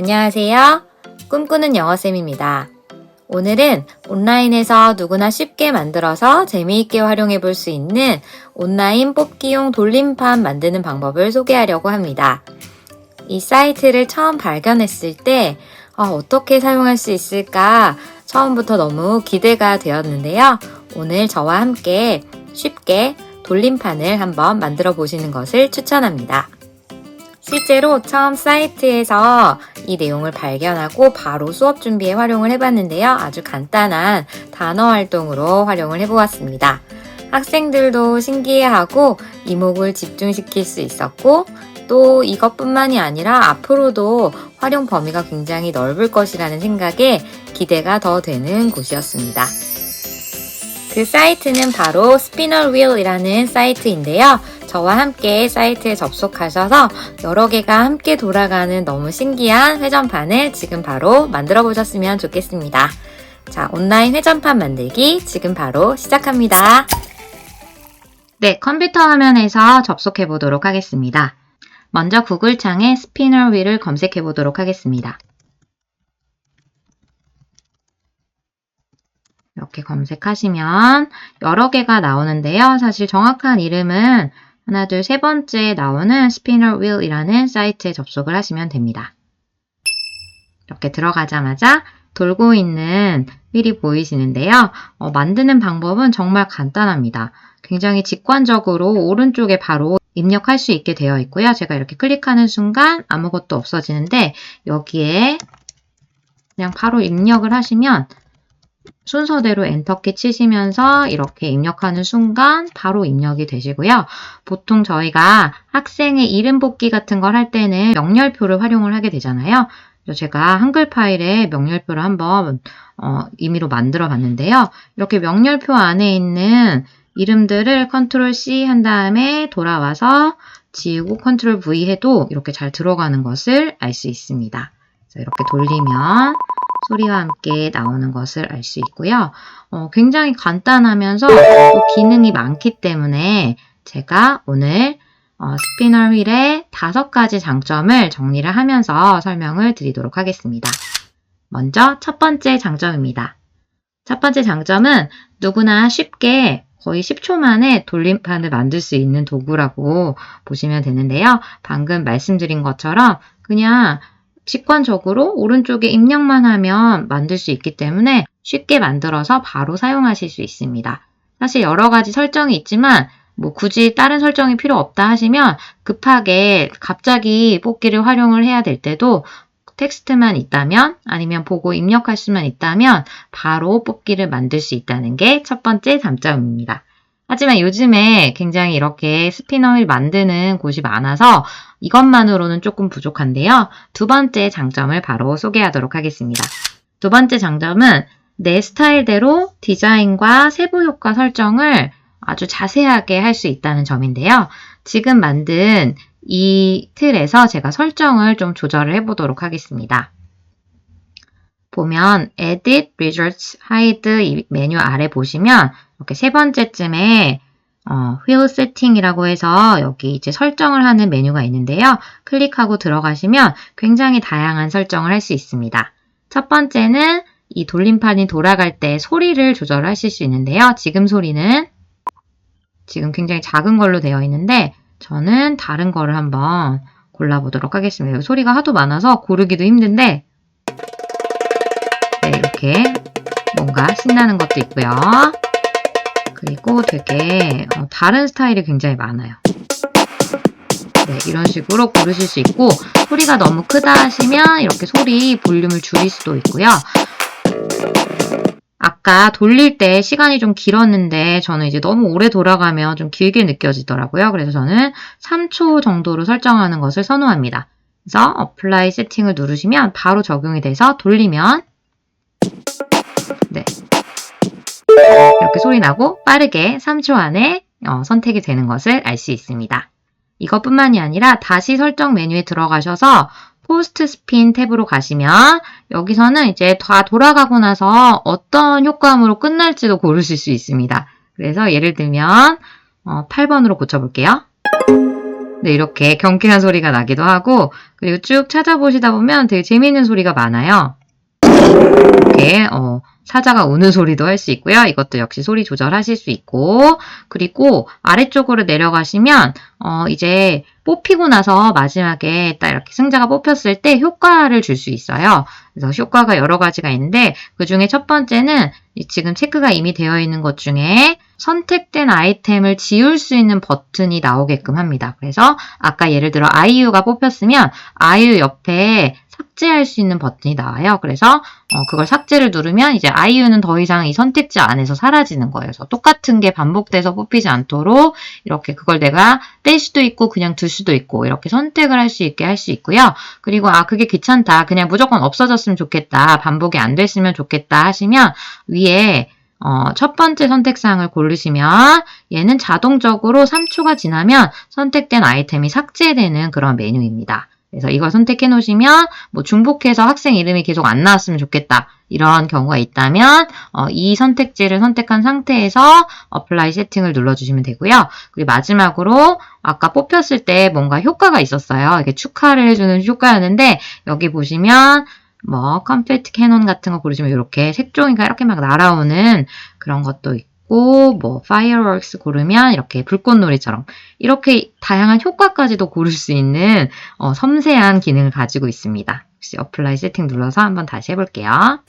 안녕하세요. 꿈꾸는 영어쌤입니다. 오늘은 온라인에서 누구나 쉽게 만들어서 재미있게 활용해 볼 수 있는 온라인 뽑기용 돌림판 만드는 방법을 소개하려고 합니다. 이 사이트를 처음 발견했을 때 어떻게 사용할 수 있을까 처음부터 너무 기대가 되었는데요. 오늘 저와 함께 쉽게 돌림판을 한번 만들어 보시는 것을 추천합니다. 실제로 처음 사이트에서 이 내용을 발견하고 바로 수업 준비에 활용을 해봤는데요. 아주 간단한 단어 활동으로 활용을 해보았습니다. 학생들도 신기해하고 이목을 집중시킬 수 있었고 또 이것뿐만이 아니라 앞으로도 활용 범위가 굉장히 넓을 것이라는 생각에 기대가 더 되는 곳이었습니다. 그 사이트는 바로 스피너 휠이라는 사이트인데요. 저와 함께 사이트에 접속하셔서 여러 개가 함께 돌아가는 너무 신기한 회전판을 지금 바로 만들어 보셨으면 좋겠습니다. 자, 온라인 회전판 만들기 지금 바로 시작합니다. 네, 컴퓨터 화면에서 접속해 보도록 하겠습니다. 먼저 구글 창에 스피너 휠을 검색해 보도록 하겠습니다. 이렇게 검색하시면 여러 개가 나오는데요. 사실 정확한 이름은 하나, 둘, 세 번째 나오는 스피너 휠이라는 사이트에 접속을 하시면 됩니다. 이렇게 들어가자마자 돌고 있는 휠이 보이시는데요. 만드는 방법은 정말 간단합니다. 굉장히 직관적으로 오른쪽에 바로 입력할 수 있게 되어 있고요. 제가 이렇게 클릭하는 순간 아무것도 없어지는데 여기에 그냥 바로 입력을 하시면 순서대로 엔터키 치시면서 이렇게 입력하는 순간 바로 입력이 되시고요. 보통 저희가 학생의 이름 뽑기 같은 걸 할 때는 명렬표를 활용을 하게 되잖아요. 그래서 제가 한글 파일에 명렬표를 한번 임의로 만들어 봤는데요. 이렇게 명렬표 안에 있는 이름들을 컨트롤 C 한 다음에 돌아와서 지우고 컨트롤 V 해도 이렇게 잘 들어가는 것을 알 수 있습니다. 그래서 이렇게 돌리면 소리와 함께 나오는 것을 알 수 있고요. 굉장히 간단하면서 또 기능이 많기 때문에 제가 오늘 스피너 휠의 5가지 장점을 정리를 하면서 설명을 드리도록 하겠습니다. 먼저 첫 번째 장점입니다. 첫 번째 장점은 누구나 쉽게 거의 10초 만에 돌림판을 만들 수 있는 도구라고 보시면 되는데요. 방금 말씀드린 것처럼 그냥 직관적으로 오른쪽에 입력만 하면 만들 수 있기 때문에 쉽게 만들어서 바로 사용하실 수 있습니다. 사실 여러 가지 설정이 있지만 굳이 다른 설정이 필요 없다 하시면 급하게 갑자기 뽑기를 활용을 해야 될 때도 텍스트만 있다면 아니면 보고 입력할 수만 있다면 바로 뽑기를 만들 수 있다는 게 첫 번째 장점입니다. 하지만 요즘에 굉장히 이렇게 스피너 휠 만드는 곳이 많아서 이것만으로는 조금 부족한데요. 두 번째 장점을 바로 소개하도록 하겠습니다. 두 번째 장점은 내 스타일대로 디자인과 세부 효과 설정을 아주 자세하게 할 수 있다는 점인데요. 지금 만든 이 틀에서 제가 설정을 좀 조절을 해보도록 하겠습니다. 보면 Edit, Results, Hide 이 메뉴 아래 보시면 이렇게 세 번째쯤에 Wheel Setting이라고 해서 여기 이제 설정을 하는 메뉴가 있는데요. 클릭하고 들어가시면 굉장히 다양한 설정을 할 수 있습니다. 첫 번째는 이 돌림판이 돌아갈 때 소리를 조절하실 수 있는데요. 지금 소리는 지금 굉장히 작은 걸로 되어 있는데 저는 다른 거를 한번 골라보도록 하겠습니다. 소리가 하도 많아서 고르기도 힘든데 네, 이렇게 뭔가 신나는 것도 있고요. 그리고 되게 다른 스타일이 굉장히 많아요. 네, 이런 식으로 고르실 수 있고 소리가 너무 크다 하시면 이렇게 소리 볼륨을 줄일 수도 있고요. 아까 돌릴 때 시간이 좀 길었는데 저는 이제 너무 오래 돌아가면 좀 길게 느껴지더라고요. 그래서 저는 3초 정도로 설정하는 것을 선호합니다. 그래서 어플라이 세팅을 누르시면 바로 적용이 돼서 돌리면 네, 이렇게 소리 나고 빠르게 3초 안에 선택이 되는 것을 알 수 있습니다. 이것뿐만이 아니라 다시 설정 메뉴에 들어가셔서 포스트 스핀 탭으로 가시면 여기서는 이제 다 돌아가고 나서 어떤 효과음으로 끝날지도 고르실 수 있습니다. 그래서 예를 들면 8번으로 고쳐볼게요. 네, 이렇게 경쾌한 소리가 나기도 하고, 그리고 쭉 찾아보시다 보면 되게 재미있는 소리가 많아요. 이렇게 사자가 우는 소리도 할 수 있고요. 이것도 역시 소리 조절하실 수 있고, 그리고 아래쪽으로 내려가시면 이제 뽑히고 나서 마지막에 딱 이렇게 승자가 뽑혔을 때 효과를 줄 수 있어요. 그래서 효과가 여러 가지가 있는데 그 중에 첫 번째는 지금 체크가 이미 되어 있는 것 중에 선택된 아이템을 지울 수 있는 버튼이 나오게끔 합니다. 그래서 아까 예를 들어 아이유가 뽑혔으면 아이유 옆에 삭제할 수 있는 버튼이 나와요. 그래서 그걸 삭제를 누르면 이제 아이유는 더 이상 이 선택지 안에서 사라지는 거예요. 그래서 똑같은 게 반복돼서 뽑히지 않도록 이렇게 그걸 내가 뺄 수도 있고 그냥 둘 수도 있고 이렇게 선택을 할 수 있게 할 수 있고요. 그리고 그게 귀찮다. 그냥 무조건 없어졌으면 좋겠다. 반복이 안 됐으면 좋겠다 하시면 위에 첫 번째 선택사항을 고르시면 얘는 자동적으로 3초가 지나면 선택된 아이템이 삭제되는 그런 메뉴입니다. 그래서 이걸 선택해 놓으시면 뭐 중복해서 학생 이름이 계속 안 나왔으면 좋겠다. 이런 경우가 있다면 이 선택지를 선택한 상태에서 어플라이 세팅을 눌러주시면 되고요. 그리고 마지막으로 아까 뽑혔을 때 뭔가 효과가 있었어요. 이렇게 축하를 해주는 효과였는데 여기 보시면 뭐 컴패트 캐논 같은 거 고르시면 이렇게 색종이가 이렇게 막 날아오는 그런 것도 있고 뭐 파이어웍스 고르면 이렇게 불꽃놀이처럼 이렇게 다양한 효과까지도 고를 수 있는 섬세한 기능을 가지고 있습니다. 혹시 어플라이 세팅 눌러서 한번 다시 해볼게요.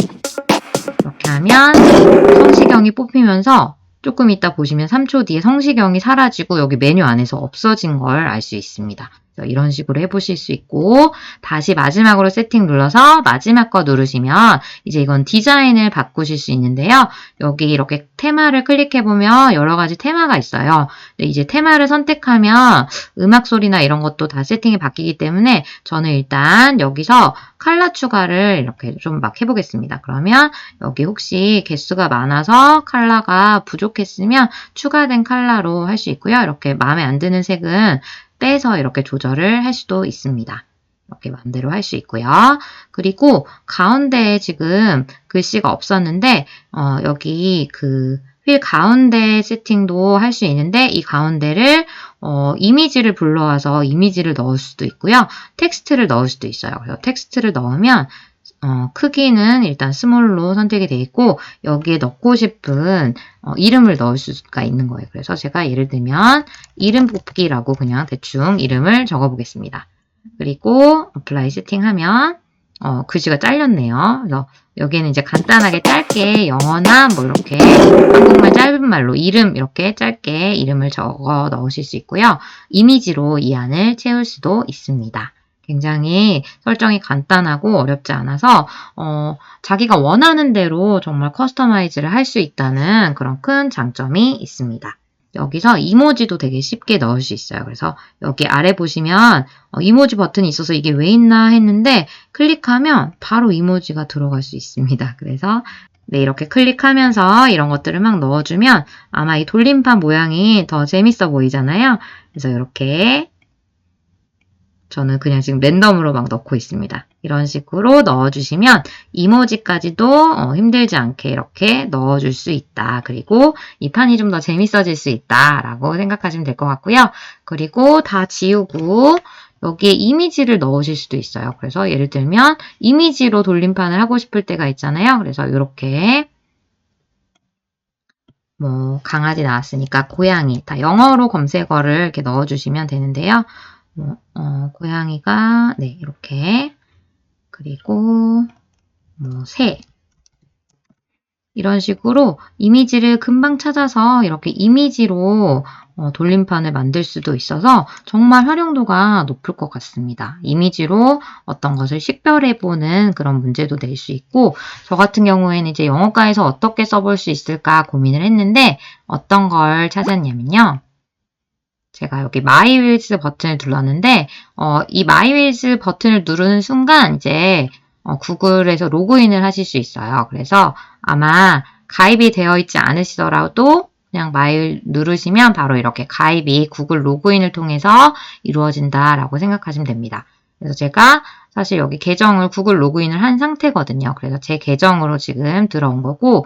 이렇게 하면 성시경이 뽑히면서 조금 이따 보시면 3초 뒤에 성시경이 사라지고 여기 메뉴 안에서 없어진 걸 알 수 있습니다. 이런 식으로 해보실 수 있고 다시 마지막으로 세팅 눌러서 마지막 거 누르시면 이제 이건 디자인을 바꾸실 수 있는데요. 여기 이렇게 테마를 클릭해보면 여러 가지 테마가 있어요. 근데 이제 테마를 선택하면 음악 소리나 이런 것도 다 세팅이 바뀌기 때문에 저는 일단 여기서 컬러 추가를 이렇게 좀 막 해보겠습니다. 그러면 여기 혹시 개수가 많아서 컬러가 부족했으면 추가된 컬러로 할 수 있고요. 이렇게 마음에 안 드는 색은 빼서 이렇게 조절을 할 수도 있습니다. 이렇게 마음대로 할 수 있고요. 그리고 가운데에 지금 글씨가 없었는데 여기 그 휠 가운데 세팅도 할 수 있는데 이 가운데를 이미지를 불러와서 이미지를 넣을 수도 있고요. 텍스트를 넣을 수도 있어요. 그래서 텍스트를 넣으면 크기는 일단 스몰로 선택이 되어 있고 여기에 넣고 싶은 이름을 넣을 수가 있는 거예요. 그래서 제가 예를 들면 이름 뽑기라고 그냥 대충 이름을 적어 보겠습니다. 그리고 어플라이 세팅하면 글씨가 잘렸네요. 그래서 여기에는 이제 간단하게 짧게 영어나 뭐 이렇게 한국말 짧은 말로 이름 이렇게 짧게 이름을 적어 넣으실 수 있고요. 이미지로 이 안을 채울 수도 있습니다. 굉장히 설정이 간단하고 어렵지 않아서 자기가 원하는 대로 정말 커스터마이즈를 할 수 있다는 그런 큰 장점이 있습니다. 여기서 이모지도 되게 쉽게 넣을 수 있어요. 그래서 여기 아래 보시면 이모지 버튼이 있어서 이게 왜 있나 했는데 클릭하면 바로 이모지가 들어갈 수 있습니다. 그래서 네, 이렇게 클릭하면서 이런 것들을 막 넣어주면 아마 이 돌림판 모양이 더 재밌어 보이잖아요. 그래서 이렇게 저는 그냥 지금 랜덤으로 막 넣고 있습니다. 이런 식으로 넣어주시면 이모지까지도 힘들지 않게 이렇게 넣어줄 수 있다. 그리고 이 판이 좀 더 재밌어질 수 있다 라고 생각하시면 될 것 같고요. 그리고 다 지우고 여기에 이미지를 넣으실 수도 있어요. 그래서 예를 들면 이미지로 돌림판을 하고 싶을 때가 있잖아요. 그래서 이렇게 뭐 강아지 나왔으니까 고양이 다 영어로 검색어를 이렇게 넣어주시면 되는데요. 고양이가 네 이렇게 그리고 새 이런 식으로 이미지를 금방 찾아서 이렇게 이미지로 돌림판을 만들 수도 있어서 정말 활용도가 높을 것 같습니다. 이미지로 어떤 것을 식별해보는 그런 문제도 낼 수 있고 저 같은 경우에는 이제 영어과에서 어떻게 써볼 수 있을까 고민을 했는데 어떤 걸 찾았냐면요. 제가 여기 My Wheels 버튼을 눌렀는데 이 My Wheels 버튼을 누르는 순간 이제 구글에서 로그인을 하실 수 있어요. 그래서 아마 가입이 되어 있지 않으시더라도 그냥 My 누르시면 바로 이렇게 가입이 구글 로그인을 통해서 이루어진다라고 생각하시면 됩니다. 그래서 제가 사실 여기 계정을 구글 로그인을 한 상태거든요. 그래서 제 계정으로 지금 들어온 거고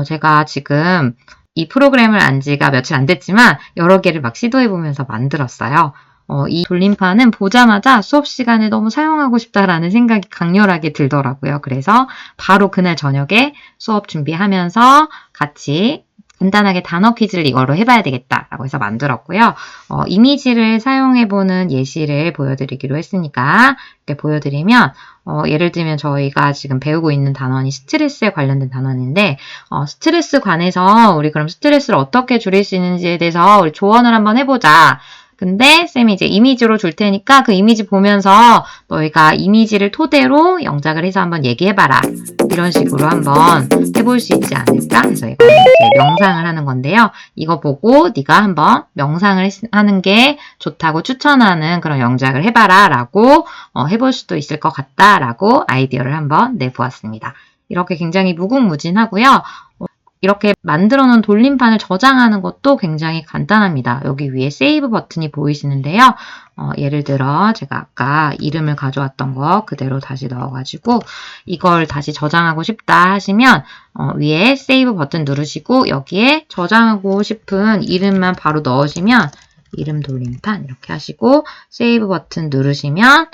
제가 지금 이 프로그램을 안 지가 며칠 안 됐지만 여러 개를 막 시도해보면서 만들었어요. 이 돌림판은 보자마자 수업 시간에 너무 사용하고 싶다라는 생각이 강렬하게 들더라고요. 그래서 바로 그날 저녁에 수업 준비하면서 같이 간단하게 단어 퀴즈를 이걸로 해봐야 되겠다라고 해서 만들었고요. 이미지를 사용해보는 예시를 보여드리기로 했으니까 이렇게 보여드리면 예를 들면 저희가 지금 배우고 있는 단원이 스트레스에 관련된 단원인데 스트레스 관해서 우리 그럼 스트레스를 어떻게 줄일 수 있는지에 대해서 우리 조언을 한번 해보자. 근데 쌤이 이제 이미지로 줄 테니까 그 이미지 보면서 너희가 이미지를 토대로 영작을 해서 한번 얘기해봐라. 이런 식으로 한번 해볼 수 있지 않을까? 그래서 이거 이제 명상을 하는 건데요. 이거 보고 네가 한번 명상을 하는 게 좋다고 추천하는 그런 영작을 해봐라 라고 해볼 수도 있을 것 같다 라고 아이디어를 한번 내보았습니다. 이렇게 굉장히 무궁무진하고요. 이렇게 만들어 놓은 돌림판을 저장하는 것도 굉장히 간단합니다. 여기 위에 세이브 버튼이 보이시는데요. 예를 들어 제가 아까 이름을 가져왔던 거 그대로 다시 넣어가지고 이걸 다시 저장하고 싶다 하시면 위에 세이브 버튼 누르시고 여기에 저장하고 싶은 이름만 바로 넣으시면 이름 돌림판 이렇게 하시고 세이브 버튼 누르시면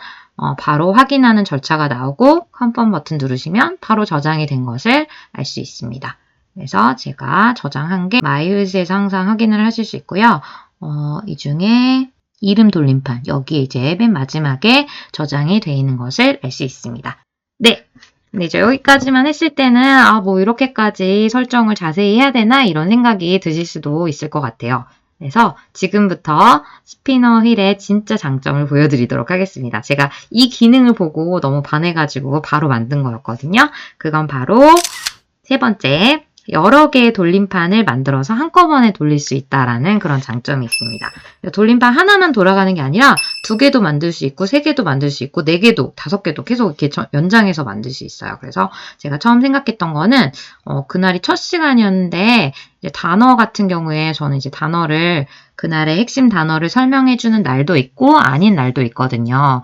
바로 확인하는 절차가 나오고 컨펌 버튼 누르시면 바로 저장이 된 것을 알 수 있습니다. 그래서 제가 저장한 게 마이읒에서 항상 확인을 하실 수 있고요. 이 중에 이름 돌림판 여기에 이제 맨 마지막에 저장이 되어 있는 것을 알 수 있습니다. 네. 근데 이제 여기까지만 했을 때는 뭐 이렇게까지 설정을 자세히 해야 되나 이런 생각이 드실 수도 있을 것 같아요. 그래서 지금부터 스피너 휠의 진짜 장점을 보여드리도록 하겠습니다. 제가 이 기능을 보고 너무 반해가지고 바로 만든 거였거든요. 그건 바로 세 번째, 여러 개의 돌림판을 만들어서 한꺼번에 돌릴 수 있다라는 그런 장점이 있습니다. 돌림판 하나만 돌아가는 게 아니라 2개도 만들 수 있고 3개도 만들 수 있고 4개도 5개도 계속 이렇게 연장해서 만들 수 있어요. 그래서 제가 처음 생각했던 거는 그날이 첫 시간이었는데 이제 단어 같은 경우에 저는 이제 단어를 그날의 핵심 단어를 설명해주는 날도 있고 아닌 날도 있거든요.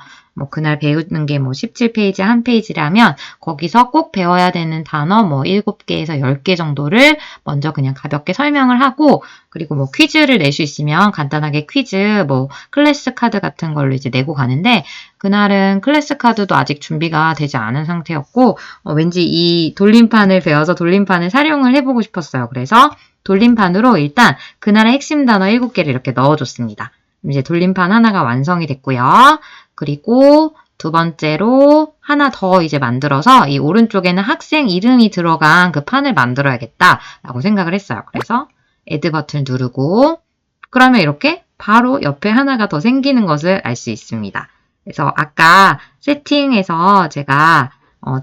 그날 배우는 게 17페이지 한 페이지라면 거기서 꼭 배워야 되는 단어 7개에서 10개 정도를 먼저 그냥 가볍게 설명을 하고 그리고 퀴즈를 낼 수 있으면 간단하게 퀴즈 클래스 카드 같은 걸로 이제 내고 가는데 그날은 클래스 카드도 아직 준비가 되지 않은 상태였고 왠지 이 돌림판을 배워서 돌림판을 활용을 해보고 싶었어요. 그래서 돌림판으로 일단 그날의 핵심 단어 7개를 이렇게 넣어줬습니다. 이제 돌림판 하나가 완성이 됐고요. 그리고 두 번째로 하나 더 이제 만들어서 이 오른쪽에는 학생 이름이 들어간 그 판을 만들어야겠다라고 생각을 했어요. 그래서 애드 버튼 누르고 그러면 이렇게 바로 옆에 하나가 더 생기는 것을 알 수 있습니다. 그래서 아까 세팅에서 제가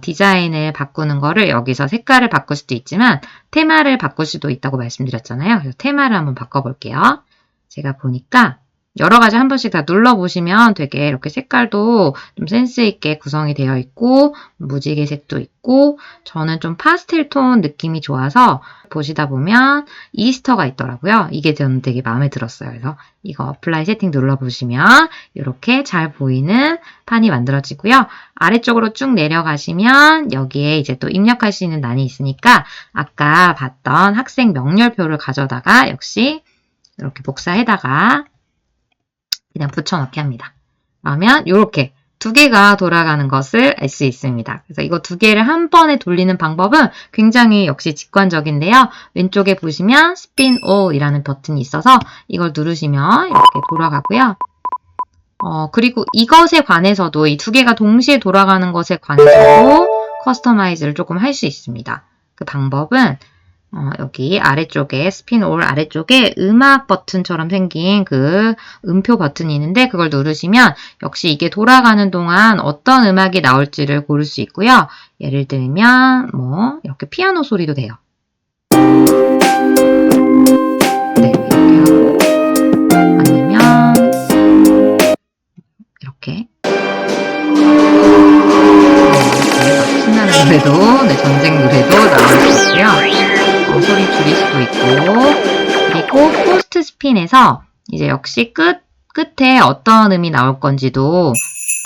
디자인을 바꾸는 거를 여기서 색깔을 바꿀 수도 있지만 테마를 바꿀 수도 있다고 말씀드렸잖아요. 그래서 테마를 한번 바꿔볼게요. 제가 보니까 여러 가지 한 번씩 다 눌러보시면 되게 이렇게 색깔도 좀 센스 있게 구성이 되어 있고 무지개색도 있고 저는 좀 파스텔 톤 느낌이 좋아서 보시다 보면 이스터가 있더라고요. 이게 저는 되게 마음에 들었어요. 그래서 이거 어플라이 세팅 눌러보시면 이렇게 잘 보이는 판이 만들어지고요. 아래쪽으로 쭉 내려가시면 여기에 이제 또 입력할 수 있는 난이 있으니까 아까 봤던 학생 명렬표를 가져다가 역시 이렇게 복사해다가 그냥 붙여넣기 합니다. 그러면 이렇게 2개가 돌아가는 것을 알 수 있습니다. 그래서 이거 2개를 한 번에 돌리는 방법은 굉장히 역시 직관적인데요. 왼쪽에 보시면 Spin All이라는 버튼이 있어서 이걸 누르시면 이렇게 돌아가고요. 그리고 이것에 관해서도 이 2개가 동시에 돌아가는 것에 관해서도 커스터마이즈를 조금 할 수 있습니다. 그 방법은 여기 아래쪽에 스핀 올 아래쪽에 음악 버튼처럼 생긴 그 음표 버튼이 있는데 그걸 누르시면 역시 이게 돌아가는 동안 어떤 음악이 나올지를 고를 수 있고요. 예를 들면 이렇게 피아노 소리도 돼요. 네, 이렇게 하고 아니면 이렇게 신나는 노래도 전쟁 노래도 나올 수 있고요. 소리 줄일 수도 있고 그리고 포스트 스핀에서 이제 역시 끝에 어떤 음이 나올 건지도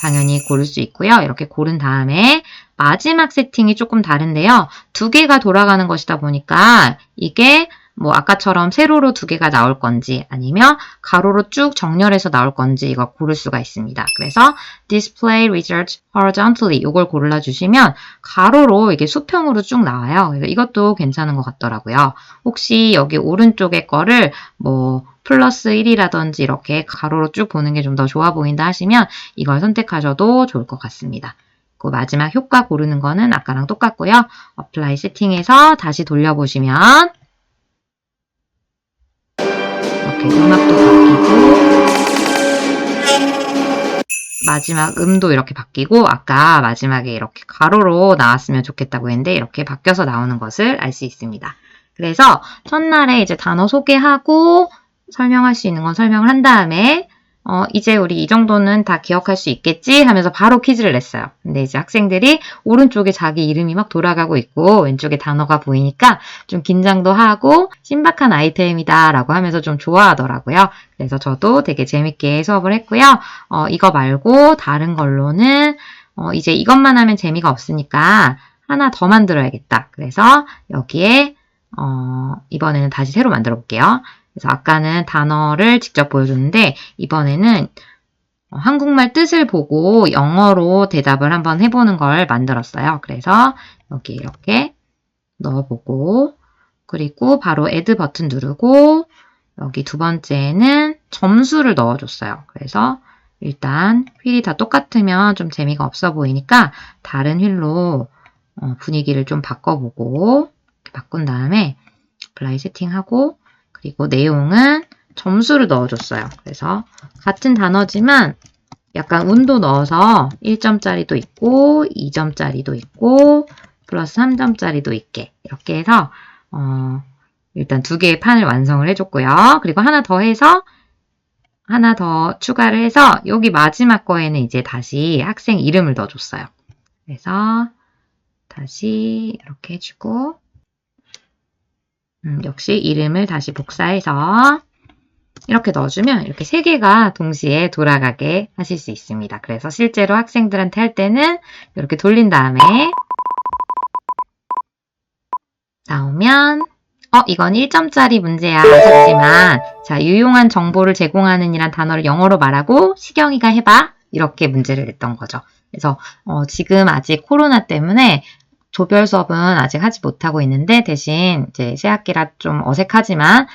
당연히 고를 수 있고요. 이렇게 고른 다음에 마지막 세팅이 조금 다른데요. 2개가 돌아가는 것이다 보니까 이게 뭐 아까처럼 세로로 두 개가 나올 건지 아니면 가로로 쭉 정렬해서 나올 건지 이걸 고를 수가 있습니다. 그래서 display results horizontally 이걸 골라주시면 가로로 이게 수평으로 쭉 나와요. 그래서 이것도 괜찮은 것 같더라고요. 혹시 여기 오른쪽에 거를 뭐 플러스 1이라든지 이렇게 가로로 쭉 보는 게 좀 더 좋아 보인다 하시면 이걸 선택하셔도 좋을 것 같습니다. 그 마지막 효과 고르는 거는 아까랑 똑같고요. 어플라이 세팅해서 다시 돌려보시면 이렇게 음악도 바뀌고 마지막 음도 이렇게 바뀌고 아까 마지막에 이렇게 가로로 나왔으면 좋겠다고 했는데 이렇게 바뀌어서 나오는 것을 알 수 있습니다. 그래서 첫날에 이제 단어 소개하고 설명할 수 있는 건 설명을 한 다음에 이제 우리 이 정도는 다 기억할 수 있겠지 하면서 바로 퀴즈를 냈어요. 근데 이제 학생들이 오른쪽에 자기 이름이 막 돌아가고 있고 왼쪽에 단어가 보이니까 좀 긴장도 하고 신박한 아이템이다 라고 하면서 좀 좋아하더라고요. 그래서 저도 되게 재밌게 수업을 했고요. 이거 말고 다른 걸로는 이제 이것만 하면 재미가 없으니까 하나 더 만들어야겠다. 그래서 여기에 이번에는 다시 새로 만들어 볼게요. 그래서 아까는 단어를 직접 보여줬는데 이번에는 한국말 뜻을 보고 영어로 대답을 한번 해보는 걸 만들었어요. 그래서 여기 이렇게 넣어보고 그리고 바로 add 버튼 누르고 여기 두 번째는 점수를 넣어줬어요. 그래서 일단 휠이 다 똑같으면 좀 재미가 없어 보이니까 다른 휠로 분위기를 좀 바꿔보고 바꾼 다음에 apply 세팅하고 그리고 내용은 점수를 넣어줬어요. 그래서 같은 단어지만 약간 운도 넣어서 1점짜리도 있고 2점짜리도 있고 플러스 3점짜리도 있게 이렇게 해서 일단 두 개의 판을 완성을 해줬고요. 그리고 하나 더 해서 하나 더 추가를 해서 여기 마지막 거에는 이제 다시 학생 이름을 넣어줬어요. 그래서 다시 이렇게 해주고 역시 이름을 다시 복사해서 이렇게 넣어주면 이렇게 세 개가 동시에 돌아가게 하실 수 있습니다. 그래서 실제로 학생들한테 할 때는 이렇게 돌린 다음에 나오면 이건 1점짜리 문제야 하셨지만 자 유용한 정보를 제공하는 이란 단어를 영어로 말하고 시경이가 해봐 이렇게 문제를 냈던 거죠. 그래서 지금 아직 코로나 때문에 조별 수업은 아직 하지 못하고 있는데 대신 이제 새학기라 좀 어색하지만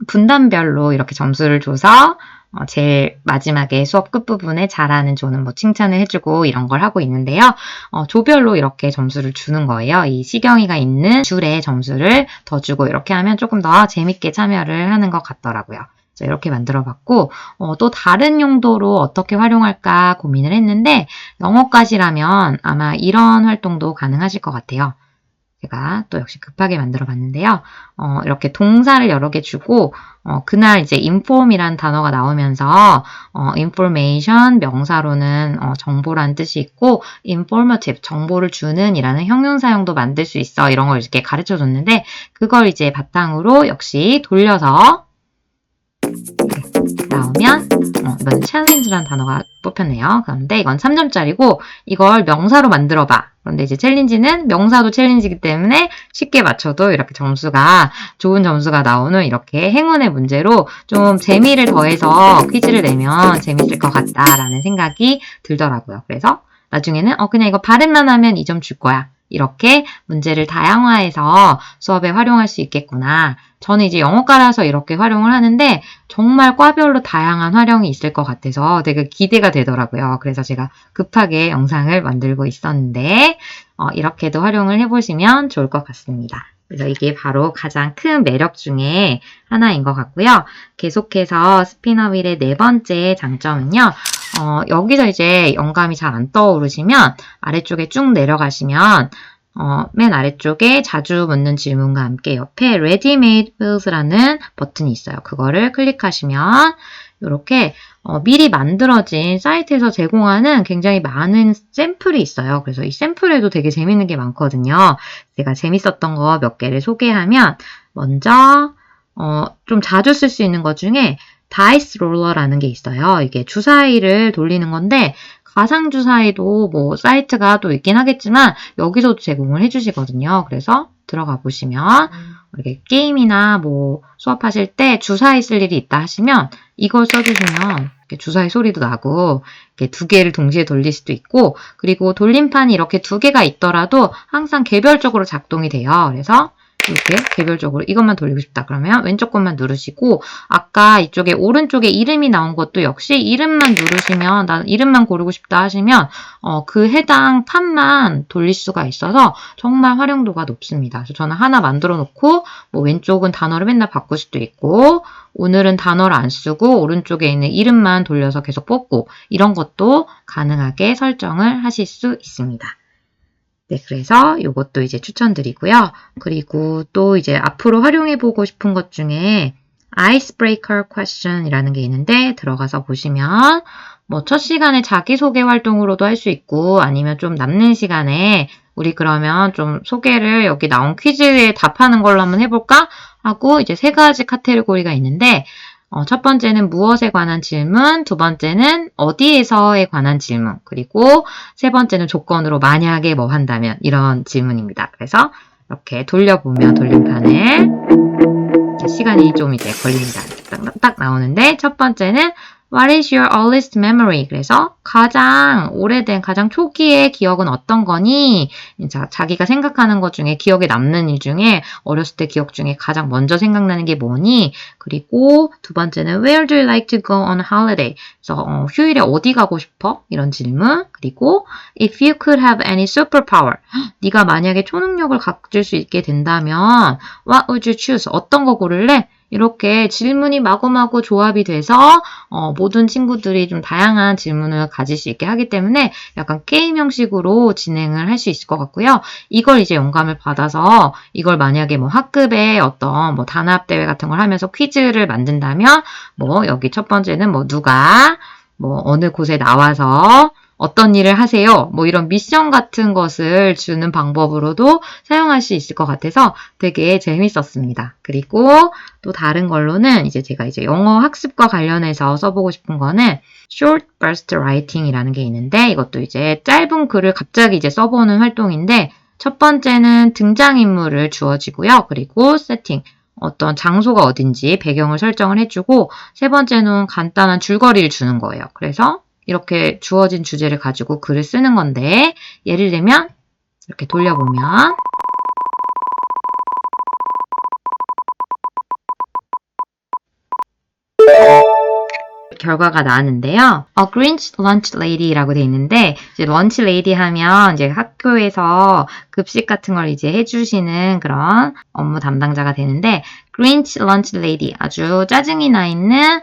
분단별로 이렇게 점수를 줘서 제일 마지막에 수업 끝부분에 잘하는 조는 뭐 칭찬을 해주고 이런 걸 하고 있는데요. 조별로 이렇게 점수를 주는 거예요. 이 시경이가 있는 줄에 점수를 더 주고 이렇게 하면 조금 더 재밌게 참여를 하는 것 같더라고요. 이렇게 만들어봤고 또 다른 용도로 어떻게 활용할까 고민을 했는데 영어까지라면 아마 이런 활동도 가능하실 것 같아요. 제가 또 역시 급하게 만들어봤는데요. 이렇게 동사를 여러 개 주고 그날 이제 inform이라는 단어가 나오면서 information 명사로는 정보라는 뜻이 있고 informative 정보를 주는 이라는 형용사형도 만들 수 있어 이런 걸 이렇게 가르쳐 줬는데 그걸 이제 바탕으로 역시 돌려서 나오면 이번엔 챌린지라는 단어가 뽑혔네요. 그런데 이건 3점짜리고 이걸 명사로 만들어봐. 그런데 이제 챌린지는 명사도 챌린지이기 때문에 쉽게 맞춰도 이렇게 점수가 좋은 점수가 나오는 이렇게 행운의 문제로 좀 재미를 더해서 퀴즈를 내면 재밌을 것 같다라는 생각이 들더라고요. 그래서 나중에는 그냥 이거 발음만 하면 2점 줄 거야. 이렇게 문제를 다양화해서 수업에 활용할 수 있겠구나. 저는 이제 영어과라서 이렇게 활용을 하는데 정말 과별로 다양한 활용이 있을 것 같아서 되게 기대가 되더라고요. 그래서 제가 급하게 영상을 만들고 있었는데 이렇게도 활용을 해보시면 좋을 것 같습니다. 그래서 이게 바로 가장 큰 매력 중에 하나인 것 같고요. 계속해서 스피너휠의 네 번째 장점은요. 여기서 이제 영감이 잘 안 떠오르시면 아래쪽에 쭉 내려가시면 맨 아래쪽에 자주 묻는 질문과 함께 옆에 Ready Made Fields라는 버튼이 있어요. 그거를 클릭하시면 이렇게 미리 만들어진 사이트에서 제공하는 굉장히 많은 샘플이 있어요. 그래서 이 샘플에도 되게 재밌는 게 많거든요. 제가 재밌었던 거 몇 개를 소개하면 먼저 좀 자주 쓸 수 있는 것 중에 다이스 롤러라는 게 있어요. 이게 주사위를 돌리는 건데 가상 주사위도 뭐 사이트가 또 있긴 하겠지만 여기서도 제공을 해주시거든요. 그래서 들어가 보시면 이렇게 게임이나 뭐 수업하실 때 주사위 쓸 일이 있다 하시면 이걸 써주시면 이렇게 주사위 소리도 나고 이렇게 두 개를 동시에 돌릴 수도 있고 그리고 돌림판이 이렇게 두 개가 있더라도 항상 개별적으로 작동이 돼요. 그래서 이렇게 개별적으로 이것만 돌리고 싶다 그러면 왼쪽 것만 누르시고 아까 이쪽에 오른쪽에 이름이 나온 것도 역시 이름만 누르시면 난 이름만 고르고 싶다 하시면 그 해당 판만 돌릴 수가 있어서 정말 활용도가 높습니다. 그래서 저는 하나 만들어 놓고 뭐 왼쪽은 단어를 맨날 바꿀 수도 있고 오늘은 단어를 안 쓰고 오른쪽에 있는 이름만 돌려서 계속 뽑고 이런 것도 가능하게 설정을 하실 수 있습니다. 네, 그래서 이것도 이제 추천드리고요. 그리고 또 이제 앞으로 활용해보고 싶은 것 중에 Icebreaker Question이라는 게 있는데 들어가서 보시면 뭐 첫 시간에 자기소개 활동으로도 할 수 있고 아니면 좀 남는 시간에 우리 그러면 좀 소개를 여기 나온 퀴즈에 답하는 걸로 한번 해볼까? 하고 이제 세 가지 카테고리가 있는데 첫 번째는 무엇에 관한 질문, 두 번째는 어디에서에 관한 질문, 그리고 세 번째는 조건으로 만약에 뭐 한다면 이런 질문입니다. 그래서 이렇게 돌려보면 돌림판을 시간이 좀 이제 걸립니다. 딱 나오는데 첫 번째는 What is your earliest memory? 그래서 가장 오래된, 가장 초기의 기억은 어떤 거니? 자기가 생각하는 것 중에 기억에 남는 일 중에 어렸을 때 기억 중에 가장 먼저 생각나는 게 뭐니? 그리고 두 번째는 Where do you like to go on holiday? 그래서 휴일에 어디 가고 싶어? 이런 질문. 그리고 If you could have any superpower. 네가 만약에 초능력을 가질 수 있게 된다면 What would you choose? 어떤 거 고를래? 이렇게 질문이 마구마구 조합이 돼서 모든 친구들이 좀 다양한 질문을 가질 수 있게 하기 때문에 약간 게임 형식으로 진행을 할 수 있을 것 같고요. 이걸 이제 영감을 받아서 이걸 만약에 뭐 학급에 어떤 뭐 단합대회 같은 걸 하면서 퀴즈를 만든다면 뭐 여기 첫 번째는 뭐 누가 뭐 어느 곳에 나와서 어떤 일을 하세요? 뭐 이런 미션 같은 것을 주는 방법으로도 사용할 수 있을 것 같아서 되게 재밌었습니다. 그리고 또 다른 걸로는 제가 영어 학습과 관련해서 써보고 싶은 거는 Short Burst Writing이라는 게 있는데 이것도 짧은 글을 갑자기 써보는 활동인데 첫 번째는 등장인물을 주어지고요. 그리고 세팅. 어떤 장소가 어딘지 배경을 설정을 해주고 세 번째는 간단한 줄거리를 주는 거예요. 그래서 이렇게 주어진 주제를 가지고 글을 쓰는 건데 예를 들면 이렇게 돌려보면 결과가 나왔는데요. A Grinch Lunch Lady라고 돼 있는데 런치 레이디 하면 학교에서 급식 같은 걸 해주시는 그런 업무 담당자가 되는데 Grinch Lunch Lady 아주 짜증이 나 있는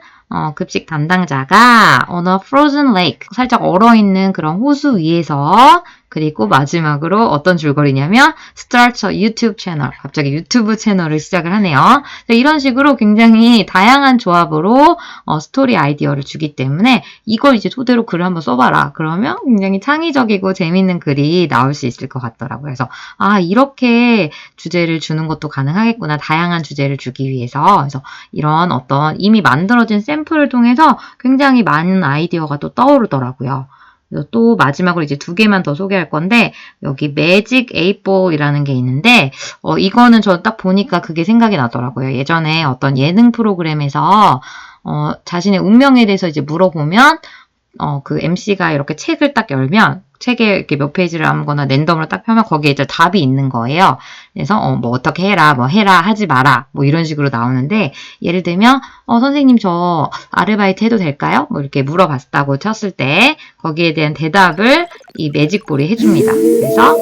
급식 담당자가 on a frozen lake 살짝 얼어있는 그런 호수 위에서 그리고 마지막으로 어떤 줄거리냐면 start a YouTube 채널 갑자기 유튜브 채널을 시작을 하네요. 이런 식으로 굉장히 다양한 조합으로 스토리 아이디어를 주기 때문에 이걸 토대로 글을 한번 써봐라. 그러면 굉장히 창의적이고 재밌는 글이 나올 수 있을 것 같더라고요. 그래서 이렇게 주제를 주는 것도 가능하겠구나. 다양한 주제를 주기 위해서. 그래서 이런 어떤 이미 만들어진 샘플을 통해서 굉장히 많은 아이디어가 또 떠오르더라고요. 또 마지막으로 두 개만 더 소개할 건데 여기 매직 8볼이라는 게 있는데 이거는 저 딱 보니까 그게 생각이 나더라고요. 예전에 어떤 예능 프로그램에서 자신의 운명에 대해서 물어보면 그 MC가 이렇게 책을 딱 열면 책에 이렇게 몇 페이지를 아무거나 랜덤으로 딱 펴면 거기에 답이 있는 거예요. 그래서 뭐 어떻게 해라, 뭐 해라, 하지 마라, 뭐 이런 식으로 나오는데 예를 들면 선생님 저 아르바이트 해도 될까요? 뭐 이렇게 물어봤다고 쳤을 때 거기에 대한 대답을 이 매직볼이 해줍니다. 그래서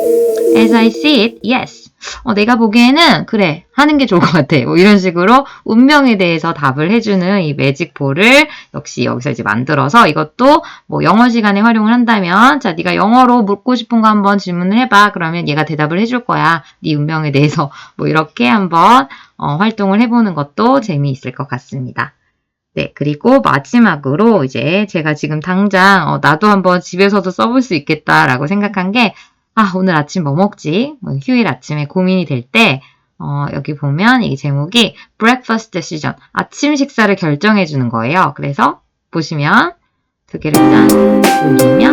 As I see it, yes. 내가 보기에는 그래 하는 게 좋을 것 같아. 뭐 이런 식으로 운명에 대해서 답을 해주는 이 매직볼을 역시 여기서 만들어서 이것도 뭐 영어 시간에 활용을 한다면 자 네가 영어로 묻고 싶은 거 한번 질문을 해봐. 그러면 얘가 대답을 해줄 거야. 네 운명에 대해서 뭐 이렇게 한번 활동을 해보는 것도 재미있을 것 같습니다. 네, 그리고 마지막으로 제가 지금 당장 나도 한번 집에서도 써볼 수 있겠다라고 생각한 게 오늘 아침 뭐 먹지? 휴일 아침에 고민이 될 때, 여기 보면 이 제목이 Breakfast Decision, 아침 식사를 결정해 주는 거예요. 그래서 보시면 두 개를 짠 올리면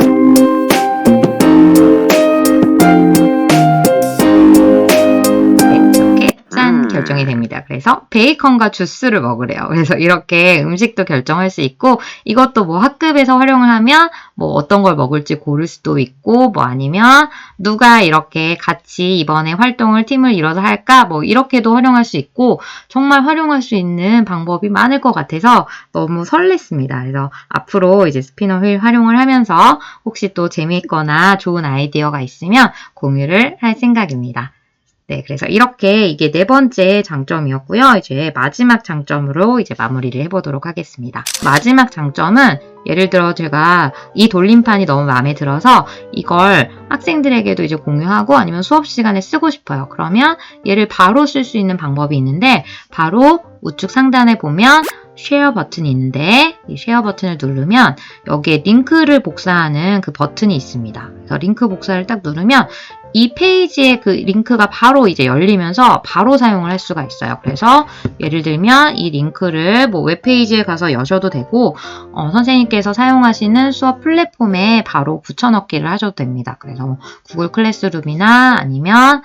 네, 이렇게 짠 결정. 결정이 됩니다. 그래서 베이컨과 주스를 먹으래요. 그래서 이렇게 음식도 결정할 수 있고 이것도 뭐 학급에서 활용을 하면 뭐 어떤 걸 먹을지 고를 수도 있고 뭐 아니면 누가 이렇게 같이 이번에 활동을 팀을 이뤄서 할까 뭐 이렇게도 활용할 수 있고 정말 활용할 수 있는 방법이 많을 것 같아서 너무 설렜습니다. 그래서 앞으로 이제 스피너 휠 활용을 하면서 혹시 또 재미있거나 좋은 아이디어가 있으면 공유를 할 생각입니다. 네, 그래서 이렇게 이게 네 번째 장점이었고요. 이제 마지막 장점으로 이제 마무리를 해보도록 하겠습니다. 마지막 장점은 예를 들어 제가 이 돌림판이 너무 마음에 들어서 이걸 학생들에게도 이제 공유하고 아니면 수업 시간에 쓰고 싶어요. 그러면 얘를 바로 쓸 수 있는 방법이 있는데 바로 우측 상단에 보면 쉐어 버튼이 있는데 이 쉐어 버튼을 누르면 여기에 링크를 복사하는 그 버튼이 있습니다. 그래서 링크 복사를 딱 누르면 이 페이지에 그 링크가 바로 이제 열리면서 바로 사용을 할 수가 있어요. 그래서 예를 들면 이 링크를 뭐 웹페이지에 가서 여셔도 되고 선생님께서 사용하시는 수업 플랫폼에 바로 붙여넣기를 하셔도 됩니다. 그래서 뭐 구글 클래스룸이나 아니면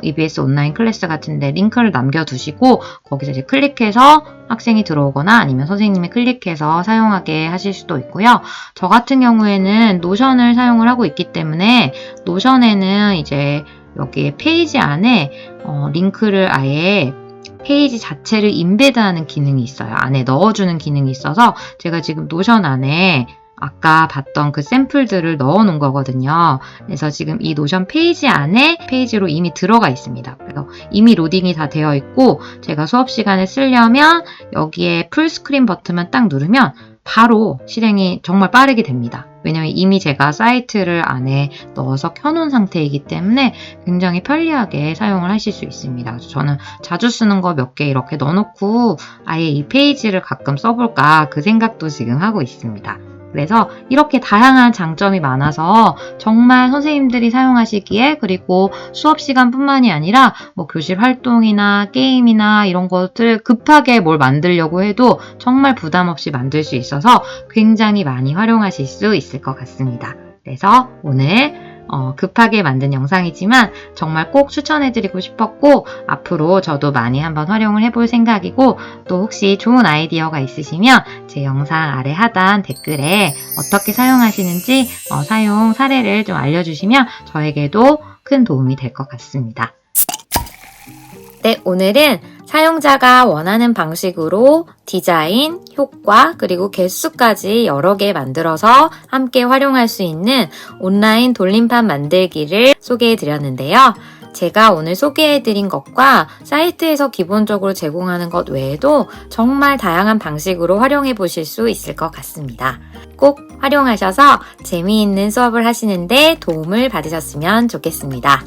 EBS 온라인 클래스 같은데 링크를 남겨두시고 거기서 이제 클릭해서 학생이 들어오거나 아니면 선생님이 클릭해서 사용하게 하실 수도 있고요. 저 같은 경우에는 노션을 사용을 하고 있기 때문에 노션에는 이제 여기 페이지 안에 링크를 아예 페이지 자체를 인베드하는 기능이 있어요. 안에 넣어주는 기능이 있어서 제가 지금 노션 안에 아까 봤던 그 샘플들을 넣어 놓은 거거든요. 그래서 지금 이 노션 페이지 안에 페이지로 이미 들어가 있습니다. 그래서 이미 로딩이 다 되어 있고 제가 수업 시간에 쓰려면 여기에 풀스크린 버튼만 딱 누르면 바로 실행이 정말 빠르게 됩니다. 왜냐면 이미 제가 사이트를 안에 넣어서 켜놓은 상태이기 때문에 굉장히 편리하게 사용을 하실 수 있습니다. 그래서 저는 자주 쓰는 거 몇 개 이렇게 넣어놓고 아예 이 페이지를 가끔 써볼까 그 생각도 지금 하고 있습니다. 그래서 이렇게 다양한 장점이 많아서 정말 선생님들이 사용하시기에 그리고 수업 시간뿐만이 아니라 뭐 교실 활동이나 게임이나 이런 것들 급하게 뭘 만들려고 해도 정말 부담 없이 만들 수 있어서 굉장히 많이 활용하실 수 있을 것 같습니다. 그래서 오늘 급하게 만든 영상이지만 정말 꼭 추천해드리고 싶었고 앞으로 저도 많이 한번 활용을 해볼 생각이고 또 혹시 좋은 아이디어가 있으시면 제 영상 아래 하단 댓글에 어떻게 사용하시는지 사용 사례를 좀 알려주시면 저에게도 큰 도움이 될 것 같습니다. 네, 오늘은 사용자가 원하는 방식으로 디자인, 효과, 그리고 개수까지 여러 개 만들어서 함께 활용할 수 있는 온라인 돌림판 만들기를 소개해 드렸는데요. 제가 오늘 소개해 드린 것과 사이트에서 기본적으로 제공하는 것 외에도 정말 다양한 방식으로 활용해 보실 수 있을 것 같습니다. 꼭 활용하셔서 재미있는 수업을 하시는데 도움을 받으셨으면 좋겠습니다.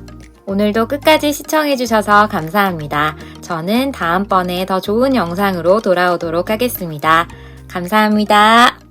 오늘도 끝까지 시청해주셔서 감사합니다. 저는 다음번에 더 좋은 영상으로 돌아오도록 하겠습니다. 감사합니다.